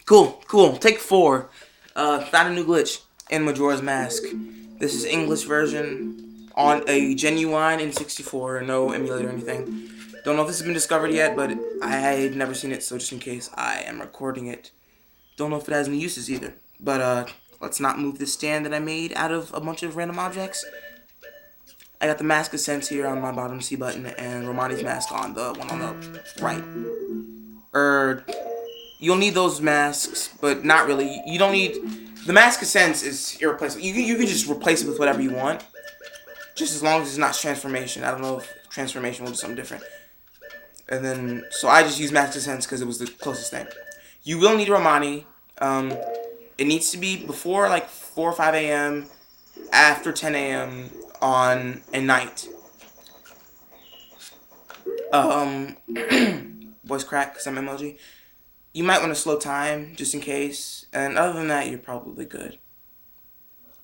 Cool. Take 4. Found a new glitch in Majora's Mask. This is English version on a genuine N64, no emulator or anything. Don't know if this has been discovered yet, but I've never seen it, so just in case, I am recording it. Don't know if it has any uses either. But, let's not move this stand that I made out of a bunch of random objects. I got the Mask of Sense here on my bottom C button, and Romani's mask on the one on the right. You'll need those masks, but not really. You don't need... The Mask of Sense is irreplaceable. You can just replace it with whatever you want. Just as long as it's not transformation. I don't know if transformation will do something different. And then... So I just use Mask of Sense because it was the closest thing. You will need Romani. It needs to be before like 4 or 5 a.m. After 10 a.m. on a night. Voice crack, some emoji. You might want to slow time, just in case. And other than that, you're probably good.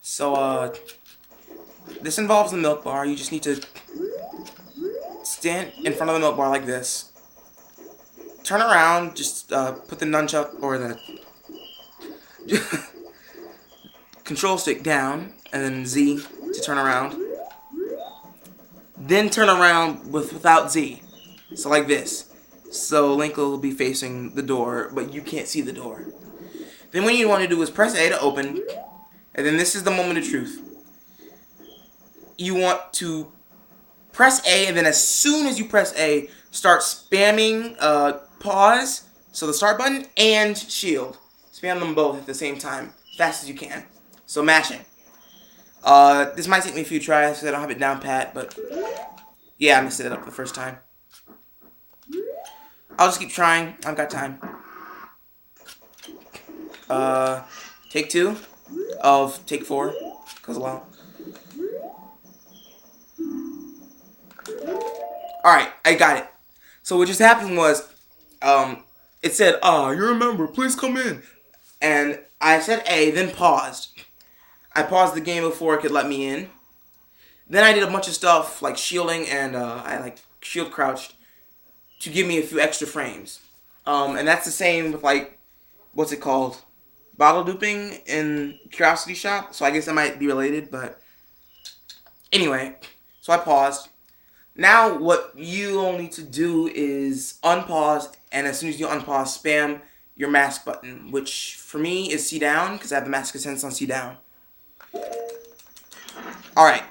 So, this involves the milk bar. You just need to stand in front of the milk bar like this. Turn around, just put the nunchuck or the control stick down, and then Z to turn around. Then turn around without Z. So like this. So Link will be facing the door, but you can't see the door. Then what you want to do is press A to open, and then this is the moment of truth. You want to press A, and then as soon as you press A, start spamming pause, so the start button, and shield. Spam them both at the same time, fast as you can. So mashing. This might take me a few tries, because I don't have it down pat, but yeah, I messed it up the first time. I'll just keep trying. I've got time. Take 2 of take 4. Because a while. Alright, I got it. So what just happened was, it said, you're a member, please come in. And I said A, then paused. I paused the game before it could let me in. Then I did a bunch of stuff, like shielding, and I, like, shield crouched to give me a few extra frames. And that's the same with, like, what's it called? Bottle duping in Curiosity Shop. So I guess that might be related, but anyway. So I paused. Now what you all need to do is unpause, and as soon as you unpause, spam your mask button, which for me is C down, because I have the Mask of Sense on C down. Alright.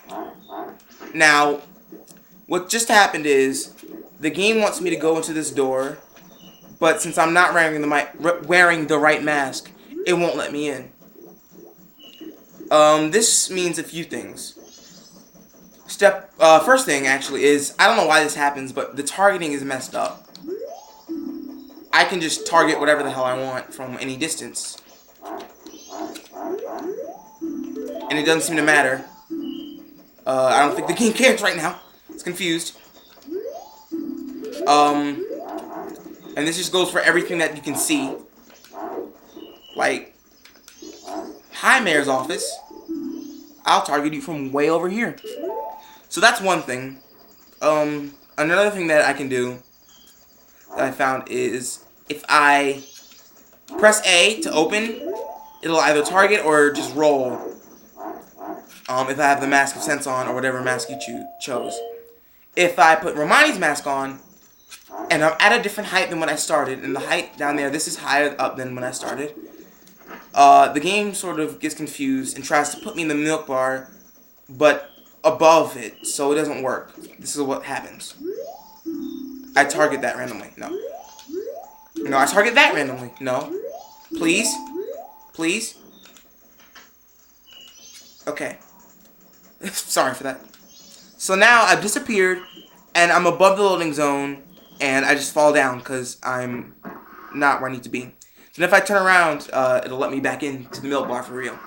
Now, what just happened is, the game wants me to go into this door, but since I'm not wearing the right mask, it won't let me in. This means a few things. First thing, actually, is, I don't know why this happens, but the targeting is messed up. I can just target whatever the hell I want from any distance. And it doesn't seem to matter. I don't think the game cares right now. It's confused. And this just goes for everything that you can see. Like, hi, Mayor's office. I'll target you from way over here. So that's one thing. Another thing that I can do that I found is if I press A to open, it'll either target or just roll. If I have the Mask of Sense on or whatever mask you chose. If I put Romani's mask on, and I'm at a different height than when I started, and the height down there, this is higher up than when I started, the game sort of gets confused and tries to put me in the milk bar, but above it, so it doesn't work. This is what happens. I target that randomly. No. No, I target that randomly. No. Please. Please. Okay. Sorry for that. So now I've disappeared, and I'm above the loading zone, and I just fall down because I'm not where I need to be. Then if I turn around, it'll let me back into the milk bar for real.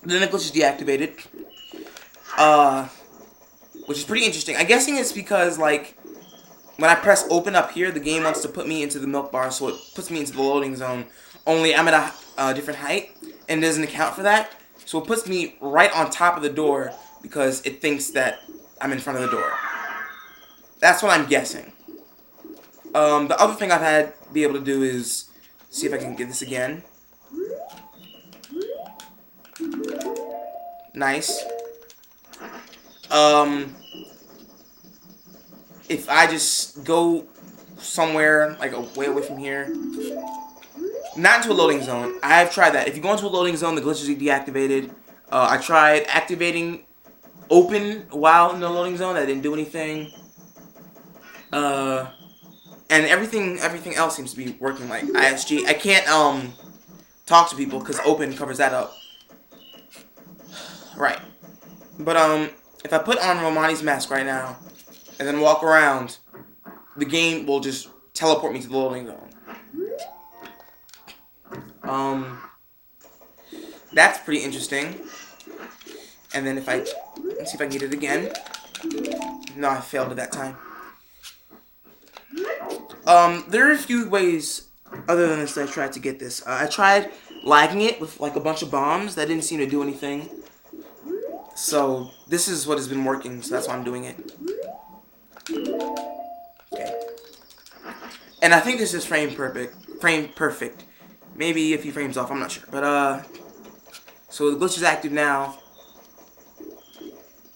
Then the glitch is deactivated. Which is pretty interesting. I'm guessing it's because, like, when I press open up here, the game wants to put me into the milk bar, so it puts me into the loading zone. Only I'm at a different height, and it doesn't account for that. So it puts me right on top of the door, because it thinks that I'm in front of the door. That's what I'm guessing. The other thing I've had to be able to do is See if I can get this again. Nice. If I just go somewhere, like, way away from here. Not into a loading zone. I've tried that. If you go into a loading zone, the glitches are deactivated. I tried activating open while in the loading zone. That didn't do anything. And everything else seems to be working, like ISG. I can't talk to people because open covers that up. Right. But if I put on Romani's mask right now and then walk around, the game will just teleport me to the loading zone. That's pretty interesting. And then if let's see if I can get it again. No, I failed at that time. There are a few ways other than this that I tried to get this. I tried lagging it with like a bunch of bombs. That didn't seem to do anything. So this is what has been working, so that's why I'm doing it. Okay. And I think this is frame perfect. Maybe a few frames off, I'm not sure. But so the glitch is active now.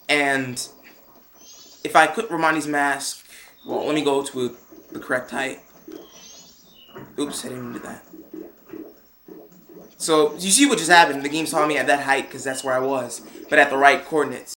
And if I put Romani's mask, well, let me go to the correct height. Oops, I didn't even do that. So, you see what just happened. The game saw me at that height because that's where I was, but at the right coordinates.